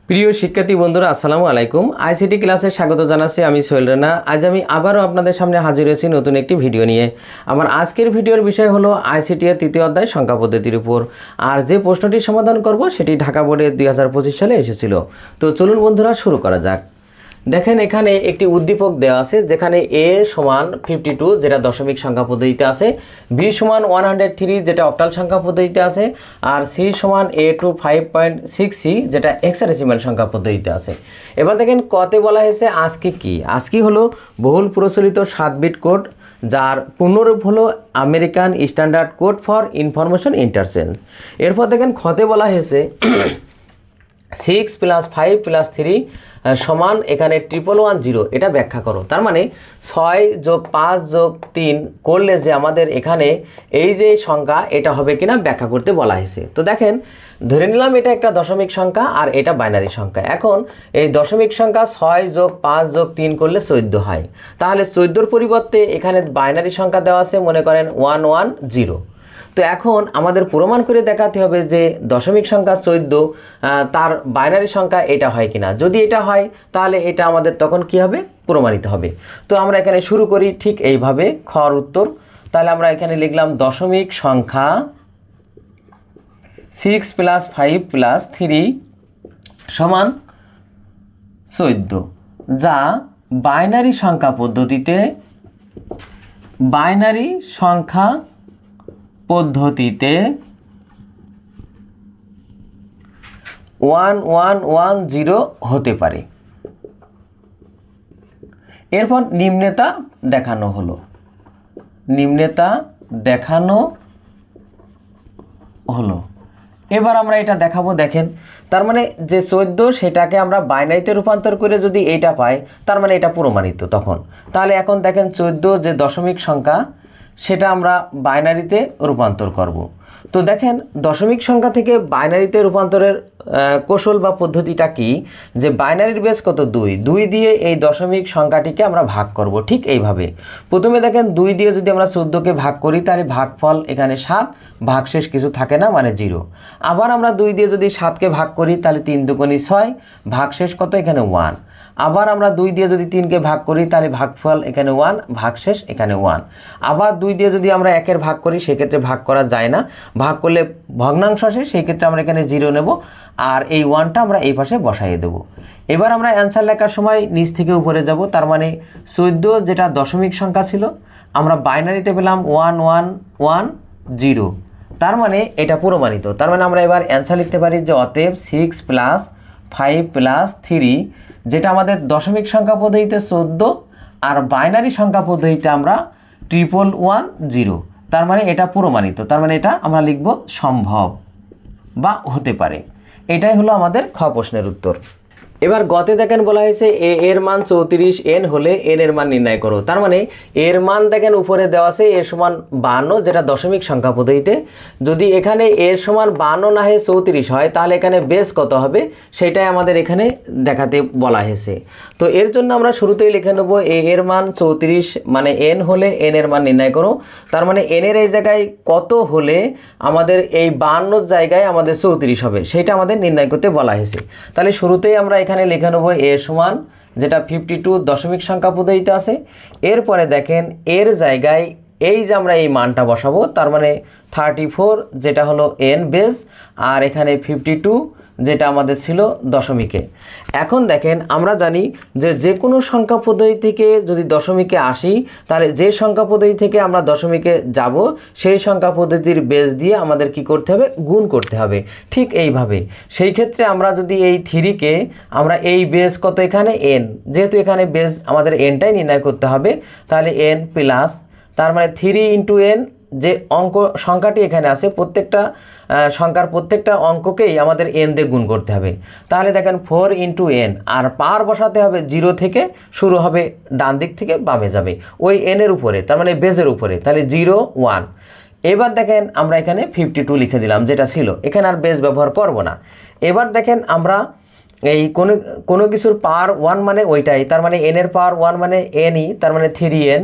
প্রিয় শিক্ষার্থী বন্ধুরা আসসালামু আলাইকুম। আইসিটি ক্লাসে স্বাগত জানাচ্ছি। আমি সোহেল রানা। আজ আমি আবারও আপনাদের সামনে হাজির হয়েছি নতুন একটি ভিডিও নিয়ে। আমার আজকের ভিডিওর বিষয় হলো আইসিটি এর তৃতীয় অধ্যায় সংখ্যা পদ্ধতির উপর। আর যে প্রশ্নটি সমাধান করব সেটি ঢাকা বোর্ডে 2025 সালে এসেছিল। তো চলুন বন্ধুরা শুরু করা যাক। দেখেন এখানে একটি উদ্দীপক দেওয়া আছে যেখানে a সমান 52 যেটা দশমিক সংখ্যা পদ্ধতিতে আছে, b সমান 103 যেটা অক্টাল সংখ্যা পদ্ধতিতে আছে, আর c সমান a2 5.6c যেটা হেক্সাডেসিমাল সংখ্যা পদ্ধতিতে আছে। এবার দেখেন কতে বলা হয়েছে আজকে কি। আজকে হলো বহুল প্রচলিত 7 বিট কোড যার পূর্ণরূপ হলো American standard code for information interchange. এরপর দেখেন খতে বলা হয়েছে 6 + 5 + 3 সমান এখানে 1110 এটা ব্যাখ্যা করো। তার মানে 6 + 5 + 3 করলে যে আমাদের এখানে এই যে সংখ্যা এটা হবে কিনা ব্যাখ্যা করতে বলা হয়েছে। তো দেখেন ধরে নিলাম এটা একটা দশমিক সংখ্যা আর এটা বাইনারি সংখ্যা। এখন এই দশমিক সংখ্যা 6 + 5 + 3 করলে 14 হয়। তাহলে 14-র পরিবর্তে এখানে বাইনারি সংখ্যা দেওয়া আছে, মনে করেন 110। তো এখন আমাদের প্রমাণ করে দেখাতে হবে যে দশমিক সংখ্যা 14 তার বাইনারি সংখ্যা এটা হয় কিনা। যদি এটা হয় তাহলে এটা আমাদের তখন কি হবে, প্রমাণিত হবে। তো আমরা এখানে শুরু করি ঠিক এইভাবে খর উত্তর। তাহলে আমরা এখানে লিখলাম দশমিক সংখ্যা 6 + 5 + 3 সমান 14, যা বাইনারি সংখ্যা পদ্ধতিতে 1110 হতে পারে। এরপর নিম্নেতা দেখানো হলো। এবার আমরা এটা দেখাবো। দেখেন তার মানে যে 14 সেটাকে আমরা বাইনারিতে রূপান্তর করে যদি এইটা পাই তার মানে এটা প্রমাণিত তখন। তাহলে এখন দেখেন 14 যে দশমিক সংখ্যা সেটা আমরা বাইনারিতে রূপান্তর করব। তো দেখেন দশমিক সংখ্যা থেকে বাইনারিতে রূপান্তরের কৌশল বা পদ্ধতিটা কি, যে বাইনারির বেস কত 2 দিয়ে এই দশমিক সংখ্যাটিকে আমরা ভাগ করব। ঠিক এইভাবে প্রথমে দেখেন 2 দিয়ে যদি আমরা 14কে ভাগ করি তাহলে ভাগফল এখানে 7, ভাগশেষ কিছু থাকে না মানে 0। আবার আমরা 2 দিয়ে যদি 7কে ভাগ করি তাহলে 3 দুগুণে 6, ভাগশেষ কত এখানে 1। আবার আমরা 2 দিয়ে যদি 3কে ভাগ করি তাহলে ভাগফল এখানে 1, ভাগশেষ এখানে 1। আবার 2 দিয়ে যদি আমরা 1-এর ভাগ করি সেক্ষেত্রে ভাগ করা যায় না, ভাগ করলে ভগ্নাংশ আসে, সেই ক্ষেত্রে আমরা এখানে 0 নেব আর এই 1টা আমরা এই পাশে বসাইয়ে দেব। এবার আমরা অ্যান্সার লেখার সময় নিচ থেকে উপরে যাব। তার মানে 14 যেটা দশমিক সংখ্যা ছিল আমরা বাইনারিতে পেলাম 1110, তার মানে এটা প্রমাণিত। তার মানে আমরা এবার অ্যান্সার লিখতে পারি যে অতএব 6 + 5 + 3 যেটা আমাদের দশমিক সংখ্যা পদ্ধতিতে 14 আর বাইনারি সংখ্যা পদ্ধতিতে আমরা 1110, তার মানে এটা প্রমাণিত। তার মানে এটা আমরা লিখব সম্ভব বা হতে পারে। এটাই হলো আমাদের খ প্রশ্নের উত্তর। এবার গতে দেখেন বলা হয়েছে এ এর মান 34, n হলে n এর মান নির্ণয় করো। তার মানে এর মান দেখেন উপরে দেওয়া আছে এ সমান 52 যেটা দশমিক সংখ্যা পদ্ধতিতে। যদি এখানে এর সমান 52 না হয়ে 34 হয় তাহলে এখানে বেস কত হবে সেটাই আমাদের এখানে দেখাতে বলা হয়েছে। তো এর জন্য আমরা শুরুতেই লিখে নেব এ এর মান 34 মানে n হলে n এর মান নির্ণয় করো। তার মানে n এর এই জায়গায় কত হলে আমাদের এই 52 জায়গায় আমাদের 34 হবে সেটা আমাদের নির্ণয় করতে বলা হয়েছে। তাহলে শুরুতেই আমরা এখানে লিখে নেব এ সমান যেটা 52 দশমিক সংখ্যা পদ্ধতিতে আছে। এরপরে দেখেন এর জায়গায় এই যে আমরা এই মানটা বসাবো, তার মানে 34 যেটা হলো n বেস, আর এখানে 52 যেটা আমাদের ছিল দশমিকে। এখন দেখেন আমরা জানি যে কোনো সংখ্যা পদ্ধতি থেকে যদি দশমিকে আসি তাহলে যে সংখ্যা পদ্ধতি থেকে আমরা দশমিকে যাব সেই সংখ্যা পদ্ধতির বেস দিয়ে আমাদের কি করতে হবে, গুণ করতে হবে। ঠিক এইভাবে সেই ক্ষেত্রে আমরা যদি এই 3কে আমরা এই বেস কত এখানে n, যেহেতু এখানে বেস আমাদের nটাই নির্ণয় করতে হবে, তাহলে n প্লাস তার মানে 3 × n যে অঙ্ক সংখ্যাটি এখানে আছে প্রত্যেকটা সংখ্যার প্রত্যেকটা অঙ্ককেই আমাদের n দিয়ে গুণ করতে হবে। তাহলে দেখেন 4 × n আর পাওয়ার বসাতে হবে 0 থেকে শুরু হবে, ডান দিক থেকে বামে যাবে ওই n এর উপরে, তার মানে বেজের উপরে, তাহলে 0 1। এবার দেখেন আমরা এখানে 52 লিখে দিলাম যেটা ছিল, এখানে আর বেস ব্যবহার করব না। এবার দেখেন আমরা এই কোনো কিছুর পাওয়ার 1 মানে ওইটাই, তার মানে n এর পাওয়ার 1 মানে nই, তার মানে 3n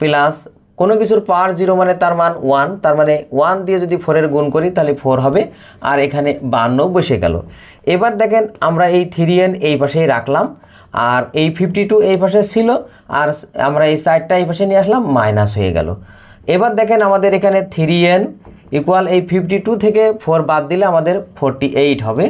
প্লাস কোনো কিছুর পাওয়ার 0 মানে তার মান 1, তার মানে 1 দিয়ে যদি 4 এর গুণ করি তাহলে 4 হবে, আর এখানে 52 বসে গেল। এবার দেখেন আমরা এই 3n এই পাশেই রাখলাম, আর এই 52 এই পাশে ছিল, আর আমরা এই সাইডটা এই পাশে নিয়ে আসলাম, মাইনাস হয়ে গেল। এবার দেখেন আমাদের এখানে 3n ইকুয়াল এই 52 থেকে 4 বাদ দিলে আমাদের 48 হবে।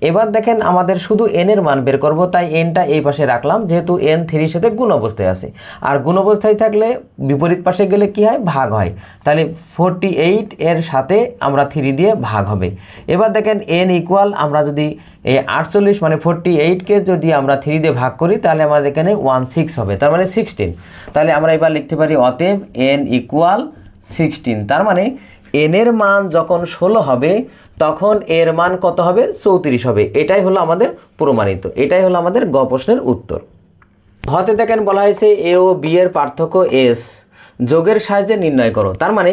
এবার দেখেন আমাদের শুধু n এর মান বের করব, তাই nটা এই পাশে রাখলাম, যেহেতু n 3 সাথে গুণ অবস্থায় আছে, আর গুণ অবস্থায় থাকলে বিপরীত পাশে গেলে কি হয়, ভাগ হয়। তাহলে 48 এর সাথে আমরা 3 দিয়ে ভাগ হবে। এবার দেখেন n ইকুয়াল আমরা যদি এই 48 মানে 48কে যদি আমরা 3 দিয়ে ভাগ করি তাহলে আমাদের এখানে 16 হবে, তার মানে 16। তাহলে আমরা এবার লিখতে পারি অতএব n ইকুয়াল 16। তার মানে n এর মান যখন 16 হবে তখন এর মান কত হবে, 34 হবে। এটাই হলো আমাদের প্রমাণিত, এটাই হলো আমাদের গ প্রশ্নের উত্তর। হতে দেখেন বলা হয়েছে এ ও বি এর পার্থক্য এস যোগের সাহায্যে নির্ণয় করো। তার মানে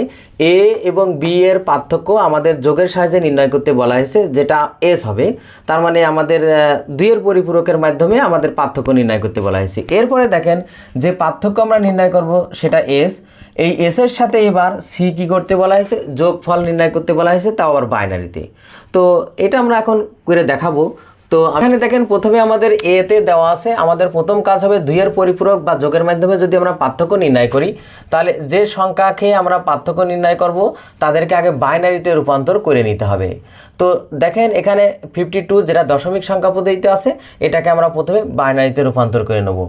এ এবং বি এর পার্থক্য আমাদের যোগের সাহায্যে নির্ণয় করতে বলা হয়েছে, যেটা এস হবে। তার মানে আমাদের দুইয়ের পরিপূরকের মাধ্যমে আমাদের পার্থক্য নির্ণয় করতে বলা হয়েছে। এরপরে দেখেন যে পার্থক্য আমরা নির্ণয় করব সেটা এস। এই এসের সাথে এবার সি কি করতে বলা হয়েছে, যোগফল নির্ণয় করতে বলা হয়েছে, তাও আবার বাইনারিতে। তো এটা আমরা এখন করে দেখাবো। তো এখানে দেখেন প্রথমে আমাদের এতে দেওয়া আছে, আমাদের প্রথম কাজ হবে দুইয়ের পরিপূরক বা যোগের মাধ্যমে যদি আমরা পার্থক্য নির্ণয় করি, তাহলে যে সংখ্যাকে আমরা পার্থক্য নির্ণয় করব তাদেরকে আগে বাইনারিতে রূপান্তর করে নিতে হবে। তো দেখেন এখানে 52 যেটা দশমিক সংখ্যা পদ্ধতিতে আছে, এটাকে আমরা প্রথমে বাইনারিতে রূপান্তর করে নেব।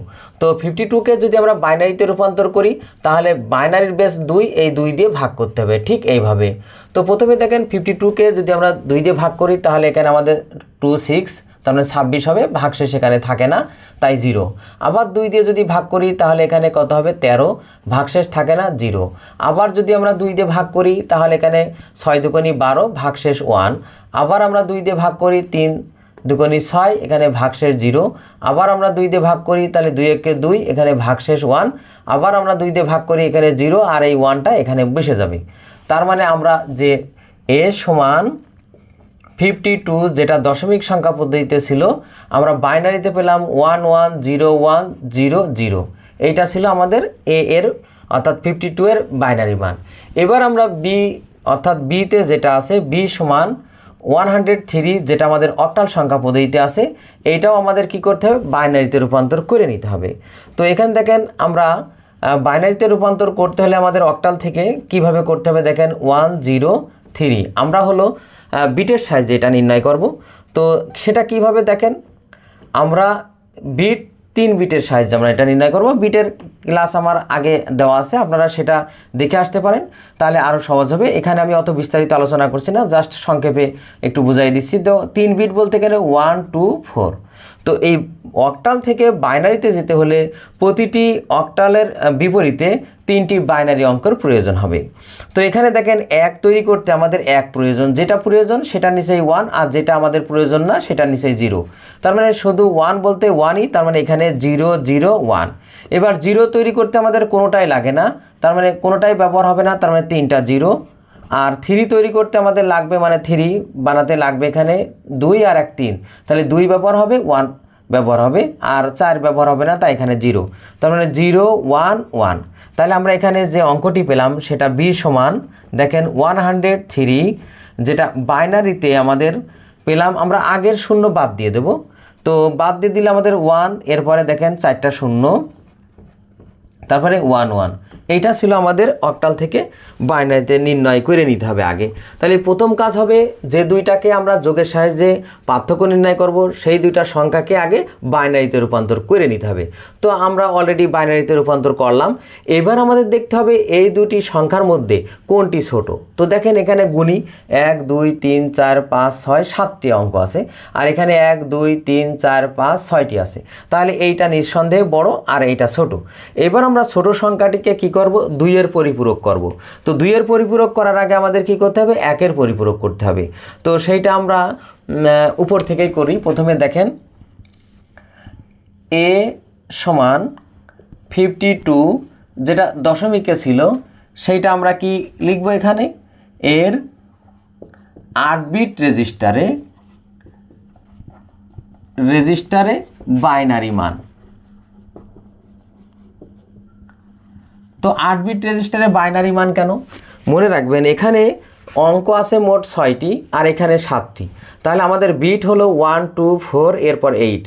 তো 52কে যদি আমরা বাইনারিতে রূপান্তর করি তাহলে বাইনারির বেস 2, এই 2 দিয়ে ভাগ করতে হবে, ঠিক এইভাবে। তো প্রথমে দেখেন 52কে যদি আমরা 2 দিয়ে ভাগ করি তাহলে এখানে আমাদের 26, তার মানে 26 হবে, ভাগশেষ এখানে থাকে না, তাই 0। আবার 2 দিয়ে যদি ভাগ করি তাহলে এখানে কত হবে, 13, ভাগশেষ থাকে না, 0। আবার যদি আমরা 2 দিয়ে ভাগ করি তাহলে এখানে 6 দুগুণী 12, ভাগশেষ 1। আবার আমরা 2 দিয়ে ভাগ করি 3 দুগুণী 6, এখানে ভাগশেষ 0। আবার আমরা 2 দিয়ে ভাগ করি তাহলে 2 একে 2, এখানে ভাগশেষ 1। আবার আমরা 2 দিয়ে ভাগ করি, এখানে 0, আর এই 1টা এখানে বসে যাবে। তার মানে আমরা যে a সমান 52 যেটা দশমিক সংখ্যা পদ্ধতিতে ছিল, আমরা বাইনারিতে পেলাম 110100। এইটা ছিল আমাদের এ এর অর্থাৎ 52 এর বাইনারি মান। এবার আমরা বি অর্থাৎ বিতে যেটা আছে, বি সমান 103 যেটা আমাদের অক্টাল সংখ্যা পদ্ধতিতে আছে, এইটাও আমাদের কি করতে হবে, বাইনারিতে রূপান্তর করে নিতে হবে। তো এখানে দেখেন আমরা বাইনারিতে রূপান্তর করতে হলে আমাদের অক্টাল থেকে কিভাবে করতে হবে, দেখেন 103 আমরা হলো বিটের সাহায্যে এটা নির্ণয় করব। তো সেটা কিভাবে দেখেন, আমরা বিট 3 বিটের সাহায্যে আমরা এটা নির্ণয় করব। বিটের ক্লাস আমার আগে দেওয়া আছে, আপনারা সেটা দেখে আসতে পারেন, তাহলে আরও সহজ হবে। এখানে আমি অত বিস্তারিত আলোচনা করছি না, জাস্ট সংক্ষেপে একটু বুঝাই দিচ্ছি। তো 3 বিট বলতে গেলে 1 2 4। তো এই অক্টাল থেকে বাইনারিতে যেতে হলে প্রতিটি অক্টালের বিপরীতে 3টি বাইনারি অঙ্কের প্রয়োজন হবে। তো এখানে দেখেন 1 তৈরি করতে আমাদের 1 প্রয়োজন, যেটা প্রয়োজন সেটা নিচেই 1, আর যেটা আমাদের প্রয়োজন না সেটা নিচেই 0। তার মানে শুধু 1 বলতে 1ই, তার মানে এখানে 0 0 1। এবার 0 তৈরি করতে আমাদের কোনোটাই লাগে না, তার মানে কোনোটাই ব্যবহার হবে না, তার মানে 3টা 0। আর 3 তৈরি করতে আমাদের লাগবে, মানে 3 বানাতে লাগবে এখানে 2 আর 1 3, তাহলে 2 ব্যবহার হবে, 1 ব্যবহার হবে, আর 4 ব্যবহার হবে না, তাই এখানে 0। তার মানে 0 1 1। তাহলে আমরা এখানে যে অঙ্কটি পেলাম সেটা বি সমান দেখেন 103, যেটা বাইনারিতে আমাদের পেলাম। আমরা আগের শূন্য বাদ দিয়ে দেব। তো বাদ দিয়ে দিলে আমাদের 1, এরপরে দেখেন 4টা শূন্য, তারপরে 1 1। এইটা ছিল আমাদের অক্টাল থেকে বাইনারিতে নির্ণয় করে নিতে হবে আগে। তাহলে প্রথম কাজ হবে যে দুইটাকে আমরা যোগের সাহায্যে পার্থক্য নির্ণয় করব, সেই দুইটা সংখ্যাকে আগে বাইনারিতে রূপান্তর করে নিতে হবে। তো আমরা অলরেডি বাইনারিতে রূপান্তর করলাম। এবার আমাদের দেখতে হবে এই দুটি সংখ্যার মধ্যে কোনটি ছোট। তো দেখেন এখানে গুণি 1 2 3 4 5 6 7টি অঙ্ক আছে, আর এখানে 1 2 3 4 5 6টি আছে। তাহলে এইটা নিঃসন্দেহে বড় আর এইটা ছোট। এবার আমরা ছোট সংখ্যাটিকে কি করব, 2 এর পরিপূরক করব। তো 2 এর পরিপূরক করার আগে আমাদের কি করতে হবে, 1 এর পরিপূরক করতে হবে। তো সেইটা আমরা উপর থেকেই করি। প্রথমে দেখেন a সমান 52 যেটা দশমিকে ছিল, সেইটা আমরা কি লিখব, এখানে এর 8 বিট রেজিস্টারে বাইনারি মান। তো 8 বিট রেজিস্টারে বাইনারি মান কেন, মনে রাখবেন এখানে অঙ্ক আছে মোট 6টি আর এখানে 7টি, তাহলে আমাদের বিট হলো 1 2 4 এরপর 8।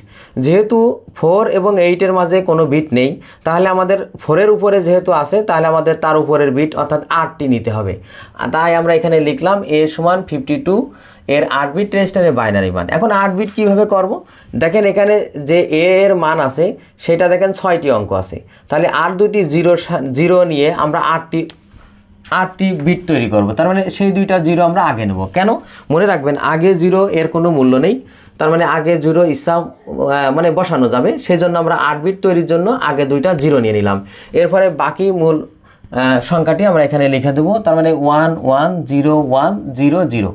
যেহেতু 4 এবং 8-এর মাঝে কোনো বিট নেই, তাহলে আমাদের 4-এর উপরে যেহেতু আছে, তাহলে আমাদের তার উপরের বিট অর্থাৎ 8টি নিতে হবে। তাই আমরা এখানে লিখলাম a সমান 52 এর 8 বিট রেজিস্টারের বাইনারি মান। এখন 8 বিট কীভাবে করব? দেখেন এখানে যে a এর মান আছে সেটা দেখেন 6টি অঙ্ক আছে, তাহলে আর দুটি জিরো নিয়ে আমরা 8টি বিট তৈরি করব। তার মানে সেই দুইটা জিরো আমরা আগে নেব। কেন? মনে রাখবেন আগে জিরো এর কোনো মূল্য নেই, তার মানে আগে জিরো ইচ্ছা মানে বসানো যাবে, সেই জন্য আমরা 8 বিট তৈরির জন্য আগে দুইটা জিরো নিয়ে নিলাম। এরপরে বাকি মূল সংখ্যাটি আমরা এখানে লিখে দেবো, তার মানে 1 1 0 1 0 0।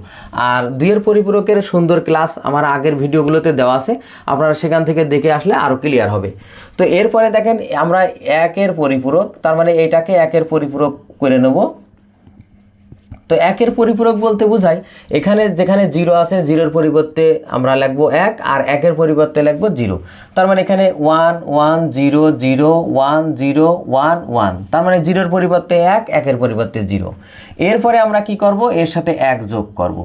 আর 2-এর পরিপূরকের সুন্দর ক্লাস আমার আগের ভিডিওগুলোতে দেওয়া আছে, আপনারা সেখান থেকে দেখে আসলে আরও ক্লিয়ার হবে। তো এরপরে দেখেন আমরা 1-এর পরিপূরক, তার মানে এইটাকে 1-এর পরিপূরক করে নেব। তো 1-এর পরিপূরক বলতে বোঝায় এখানে যেখানে 0 আছে 0-এর পরিবর্তে আমরা লিখব 1 আর 1-এর পরিবর্তে লিখব 0। তার মানে এখানে 1 1 0 0 1 0 1 1, তার মানে 0-এর পরিবর্তে 1, 1-এর পরিবর্তে 0। এরপরে আমরা কি করব? এর সাথে 1 যোগ করব।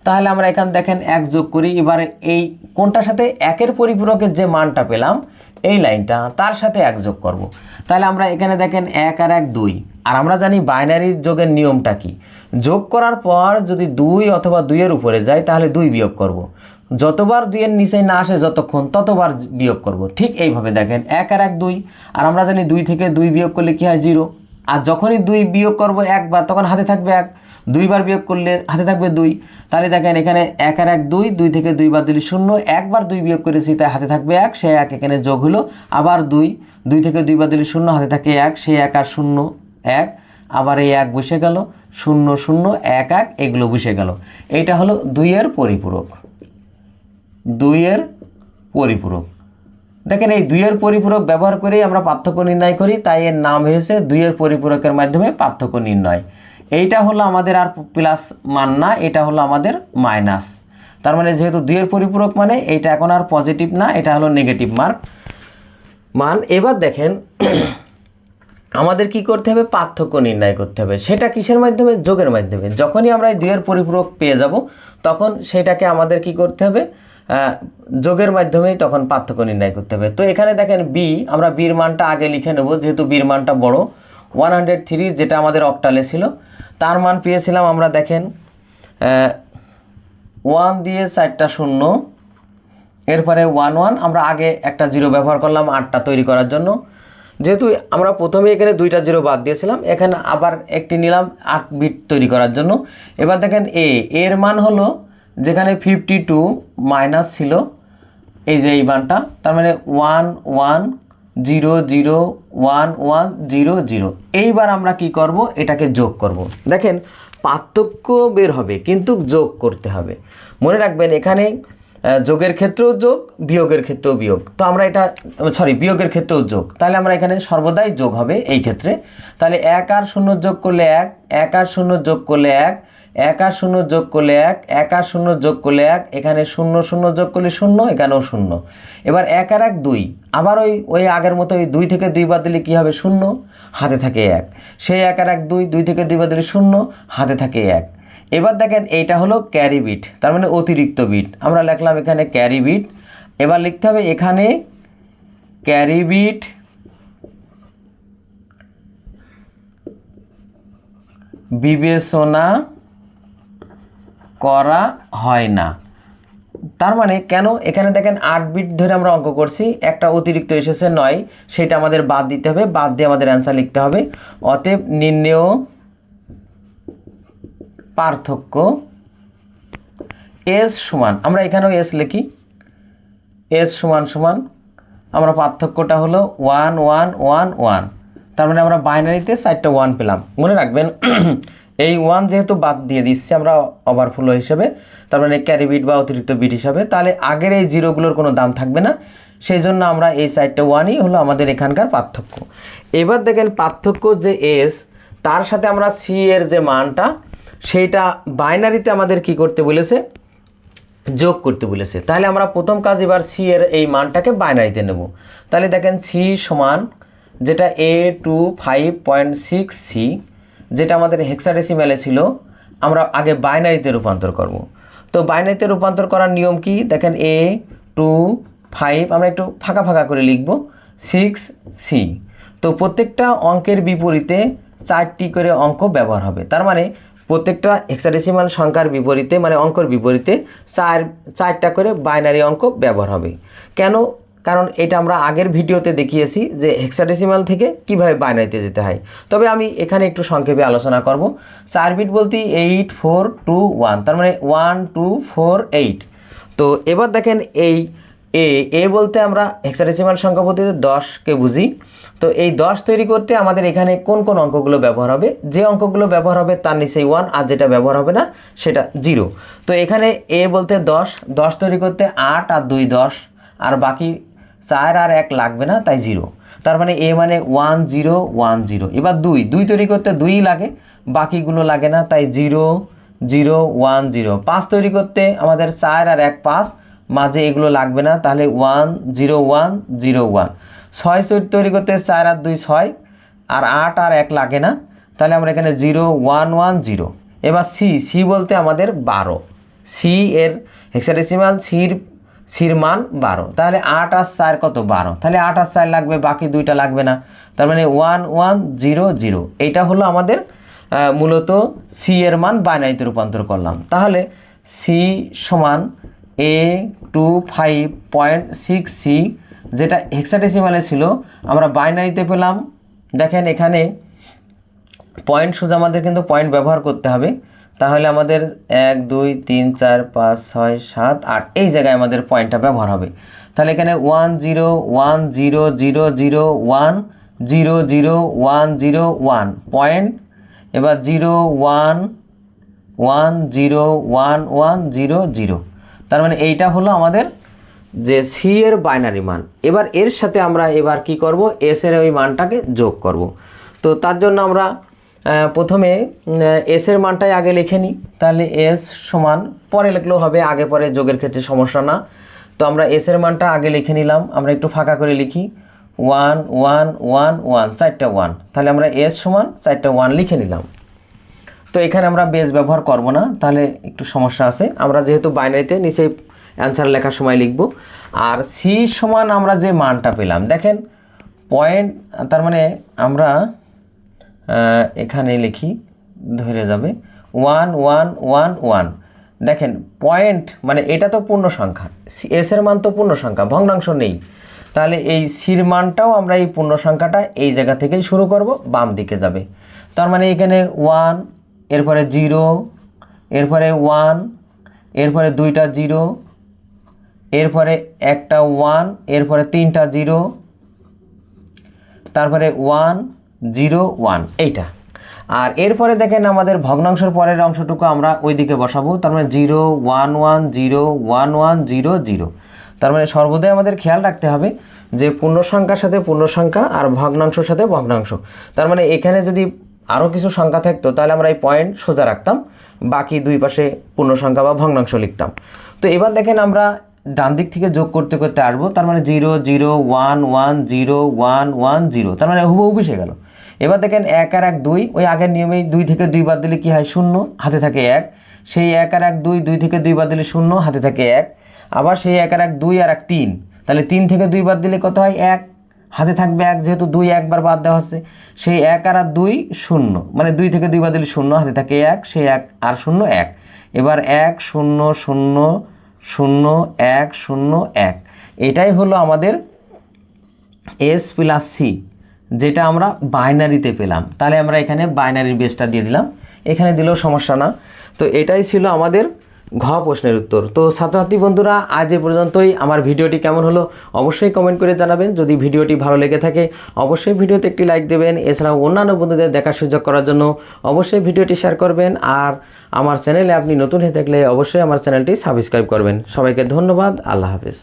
তাহলে আমরা এখানে দেখেন 1 যোগ করি। এবারে এই কোনটার সাথে 1-এর পরিপূরকের যে মানটা পেলাম এই লাইনটা, তার সাথে 1 যোগ করব। তাহলে আমরা এখানে দেখেন 1 আর 1 2। আর আমরা জানি বাইনারি যোগের নিয়মটা কি, যোগ করার পর যদি 2 অথবা 2-এর উপরে যায় তাহলে 2 বিয়োগ করব। যতবার 2-এর নিচে না আসে যতক্ষণ ততবার বিয়োগ করব। ঠিক এইভাবে দেখেন 1 আর 1 2, আর আমরা জানি 2 থেকে 2 বিয়োগ করলে কি হয় 0। আর যখনই 2 বিয়োগ করব একবার তখন হাতে থাকবে 1, 2বার বিয়োগ করলে হাতে থাকবে 2। তাহলে দেখেন এখানে 1 আর 1 2, 2 থেকে 2 বাদ দিলে 0, একবার 2 বিয়োগ করেছি তাই হাতে থাকবে 1, সেই 1 এখানে যোগ হলো। আবার 2, 2 থেকে 2 বাদ দিলে 0, হাতে থাকে 1, সেই 1 আর 0 1, আবার এই 1 বসে গেল, 0 0 1 1 এগুলো বসে গেল। এইটা হলো 2-এর পরিপূরক। 2-এর পরিপূরক দেখেন এই 2-এর পরিপূরক ব্যবহার করেই আমরা পার্থক্য নির্ণয় করি, তাই এর নাম হয়েছে 2-এর পরিপূরকের মাধ্যমে পার্থক্য নির্ণয়। এইটা হলো আমাদের আর প্লাস মান না, এটা হলো আমাদের মাইনাস। তার মানে যেহেতু 2-এর পরিপূরক মানে এইটা এখন আর পজিটিভ না, এটা হলো নেগেটিভ মান। এবার দেখেন আমাদের কি করতে হবে? পার্থক্য নির্ণয় করতে হবে। সেটা কিসের মাধ্যমে? যোগের মাধ্যমে। যখনই আমরা এই 2-এর পরিপূরক পেয়ে যাব তখন সেটাকে আমাদের কি করতে হবে? যোগের মাধ্যমেই তখন পার্থক্য নির্ণয় করতে হবে। তো এখানে দেখেন বি, আমরা বির মানটা আগে লিখে নেব, যেহেতু বির মানটা বড়। 103 যেটা আমাদের অক্টালে ছিল, তার মান পেয়েছিলাম আমরা দেখেন 1 দিয়ে 4টা 0, এরপরে 1 1, আমরা আগে একটা 0 ব্যবহার করলাম 8টা তৈরি করার জন্য। যেহেতু আমরা প্রথমে এখানে 2টা 0 বাদ দিয়েছিলাম, এখানে আবার একটি নিলাম 8 বিট তৈরি করার জন্য। এবার দেখেন এর মান হলো যেখানে 52 মাইনাস ছিল এই যে এই মানটা, তার মানে 1 1 0 0 1 1 0 0। এইবার আমরা কি করব? এটাকে যোগ করব। দেখেন পার্থক্য বের হবে কিন্তু যোগ করতে হবে। মনে রাখবেন এখানে যোগের ক্ষেত্রেও যোগ, বিয়োগের ক্ষেত্রেও বিয়োগ। তো আমরা এটা বিয়োগের ক্ষেত্রেও যোগ, তাহলে আমরা এখানে সর্বদাই যোগ হবে এই ক্ষেত্রে। তাহলে 1 আর 0 যোগ করলে 1, 1 আর 0 যোগ করলে 1, 1 আর 0 যোগ করলে 1, 1 আর 0 যোগ করলে 1, এখানে 0 0 যোগ করলে 0, এখানেও 0। এবার 1 আর 1 2, আবার ওই আগের মতো ওই 2 থেকে 2 বাদ দিলে কী হবে? 0, হাতে থাকে 1, সেই 1 আর 1 2, 2 থেকে 2 বাদ দিলে 0, হাতে থাকে 1। এবার দেখেন এইটা হলো ক্যারি বিট, তার মানে অতিরিক্ত বিট। আমরা লিখলাম এখানে ক্যারি বিট। এবার লিখতে হবে এখানে ক্যারি বিট বিবেচনা করা হয় না। তার মানে কেন? এখানে দেখেন 8 বিট ধরে আমরা অঙ্ক করছি, একটা অতিরিক্ত এসেছে 9, সেটা আমাদের বাদ দিতে হবে, বাদ দিয়ে আমাদের অ্যান্সার লিখতে হবে। অতএব নির্ণেয় পার্থক্য এস সমান, আমরা এখানেও এস লিখি, এস সমান সমান আমরা পার্থক্যটা হলো 1 1 1 1। তার মানে আমরা বাইনারিতে 4টা 1 পেলাম। মনে রাখবেন এই 1 যেহেতু বাদ দিয়ে দিচ্ছি আমরা ওভারফ্লো হিসেবে, তার মানে ক্যারি বিট বা অতিরিক্ত বিট হিসাবে, তাহলে আগের এই জিরোগুলোর কোনো দাম থাকবে না, সেই জন্য আমরা এই 4টা 1ই হলো আমাদের এখানকার পার্থক্য। এবার দেখেন পার্থক্য যে এস, তার সাথে আমরা সি এর যে মানটা সেইটা বাইনারিতে আমাদের কি করতে বলেছে? যোগ করতে বলেছে। তাহলে আমরা প্রথম কাজ এবার সি এর এই মানটাকে বাইনারিতে নেব। তাহলে দেখেন সি সমান যেটা A25.6 সি, যেটা আমাদের হেক্সাডেসিমেলে ছিল, আমরা আগে বাইনারিতে রূপান্তর করব। তো বাইনারিতে রূপান্তর করার নিয়ম কি দেখেন, a 2 5 আমরা একটু ফাঁকা ফাঁকা করে লিখব 6c। তো প্রত্যেকটা অঙ্কের বিপরীতে 4টি করে অঙ্ক ব্যবহার হবে। তার মানে প্রত্যেকটা হেক্সাডেসিমাল সংখ্যার বিপরীতে মানে অঙ্কের বিপরীতে 4টা করে বাইনারি অঙ্ক ব্যবহার হবে। কেন? কারণ এটা আমরা আগের ভিডিওতে দেখিয়েছি যে হেক্সাডেসিমাল থেকে কিভাবে বাইনারিতে যেতে হয়। তবে আমি এখানে একটু সংক্ষেপে আলোচনা করব। 4 বিট বলতে 8 4 2 1, তার মানে 1 2 4 8। তো এবার দেখেন এই এ বলতে আমরা হেক্সাডেসিমাল সংখ্যা পদ্ধতিতে 10কে বুঝি। তো এই 10 তৈরি করতে আমাদের এখানে কোন কোন অঙ্কগুলো ব্যবহার হবে? যে অঙ্কগুলো ব্যবহার হবে তার নিচেই 1, আর যেটা ব্যবহার হবে না সেটা 0। তো এখানে এ বলতে 10 তৈরি করতে 8 আর 2 10, আর বাকি 4 আর 1 লাগবে না, তাই 0। তার মানে এ মানে 1 0 1 0। এবার 2 তৈরি করতে 2ই লাগে, বাকিগুলো লাগে না, তাই 0 0 1 0। 5 তৈরি করতে আমাদের 4 আর 1 5, মাঝে এগুলো লাগবে না, তাহলে 1 0 1 0 1। 6 তৈরি করতে 4 আর 2 6, আর 8 আর 1 লাগে না, তাহলে আমরা এখানে 0 1 1 0। এবার সি বলতে আমাদের 12। সি এর হেক্সাডেসিমাল সির মান 12, তাহলে 8 আর 4 কত? 12। তাহলে 8 আর 4 লাগবে, বাকি 2টা লাগবে না, তার মানে 1 1 0 0। এইটা হলো আমাদের মূলত সি এর মান বাইনারিতে রূপান্তর করলাম। তাহলে সি সমান A25.6c, যেটা হেক্সাডেসিমালে ছিল আমরা বাইনারিতে পেলাম। দেখেন এখানে পয়েন্ট সোজা আমাদের কিন্তু পয়েন্ট ব্যবহার করতে হবে। তাহলে আমাদের 1 2 3 4 5 6 7 8 এই জায়গায় আমাদের পয়েন্টটা ব্যবহার হবে। তাহলে এখানে 1 0 1 0 0 0 1 0 0 1 0 1 পয়েন্ট। এবার 0 1 1 0 1 1 0 0। তার মানে এইটা হলো আমাদের যে সি এর বাইনারি মান। এবার এর সাথে আমরা এবার কি করব? এস এর ওই মানটাকে যোগ করব। তো তার জন্য আমরা প্রথমে এস এর মানটাই আগে লিখে নিই। তাহলে এস সমান পরে লিখলেও হবে, আগে পরে যোগের ক্ষেত্রে সমস্যা না। তো আমরা এস এর মানটা আগে লিখে নিলাম। আমরা একটু ফাঁকা করে লিখি 1 1 1 1, 4টা 1। তাহলে আমরা এস সমান 4টা 1 লিখে নিলাম। তো এখানে আমরা বেস ব্যবহার করব না, তাহলে একটু সমস্যা আছে। আমরা যেহেতু বাইনারিতে নিচে অ্যান্সার লেখার সময় লিখব। আর সি সমান আমরা যে মানটা পেলাম দেখেন পয়েন্ট, তার মানে আমরা এখানে লিখি, ধরে যাবে 1 1 1 1। দেখেন পয়েন্ট মানে এটা তো পূর্ণ সংখ্যা, এস এর মান তো পূর্ণ সংখ্যা, ভগ্নাংশ নেই। তাহলে এই সির মানটাও আমরা এই পূর্ণ সংখ্যাটা এই জায়গা থেকেই শুরু করব, বাম দিকে যাবে। তার মানে এখানে 1, এরপরে 0, এরপরে 1, এরপরে 2টা 0, এরপরে একটা 1, এরপরে 3টা 0, তারপরে 1 0 1 এইটা। আর এরপরে দেখেন আমাদের ভগ্নাংশের পরের অংশটুকু আমরা ওই দিকে বসাবো। তার মানে 0 1 1 0 1 1 0 0। তার মানে সর্বদাই আমাদের খেয়াল রাখতে হবে যে পূর্ণ সংখ্যার সাথে পূর্ণ সংখ্যা আর ভগ্নাংশের সাথে ভগ্নাংশ। তার মানে এখানে যদি আরও কিছু সংখ্যা থাকতো তাহলে আমরা এই পয়েন্ট সোজা রাখতাম, বাকি দুই পাশে পূর্ণ সংখ্যা বা ভগ্নাংশ লিখতাম। তো এবার দেখেন আমরা ডান দিক থেকে যোগ করতে করতে আসবো। তার মানে 0 0 1 1 0 1 1 0, তার মানে হুবহু মিশে গেল। এবার দেখেন 1 আর 1 2, ওই আগের নিয়মেই 2 থেকে 2 বাদ দিলে কি হয়? 0, হাতে থাকে 1। সেই 1 আর 1 2, 2 থেকে 2 বাদ দিলে 0, হাতে থাকে 1। আবার সেই 1 আর 1 2 আর 1 3, তাহলে 3 থেকে 2 বাদ দিলে কত হয়? 1, হাতে থাকবে 1, যেহেতু 2 একবার বাদ দেওয়া হচ্ছে। সেই 1 আর 2 0, মানে 2 থেকে 2 বাদ দিলে 0, হাতে থাকে 1, সেই 1 আর 0 1। এবার 1 0 0 0 1 0 1। এটাই হলো আমাদের এস প্লাস সি, যেটা আমরা বাইনারিতে পেলাম। তাহলে আমরা এখানে বাইনারির বেসটা দিয়ে দিলাম, এখানে দিলেও সমস্যা না। তো এটাই ছিল আমাদের ঘ প্রশ্নের উত্তর। তো ছাত্রছাত্রী বন্ধুরা, আজ এ পর্যন্তই। আমার ভিডিওটি কেমন হলো অবশ্যই কমেন্ট করে জানাবেন। যদি ভিডিওটি ভালো লেগে থাকে অবশ্যই ভিডিওতে একটি লাইক দেবেন। এছাড়াও অন্যান্য বন্ধুদের দেখার সুযোগ করার জন্য অবশ্যই ভিডিওটি শেয়ার করবেন। আর আমার চ্যানেলে আপনি নতুন হয়ে থাকলে অবশ্যই আমার চ্যানেলটি সাবস্ক্রাইব করবেন। সবাইকে ধন্যবাদ। আল্লাহ হাফেজ।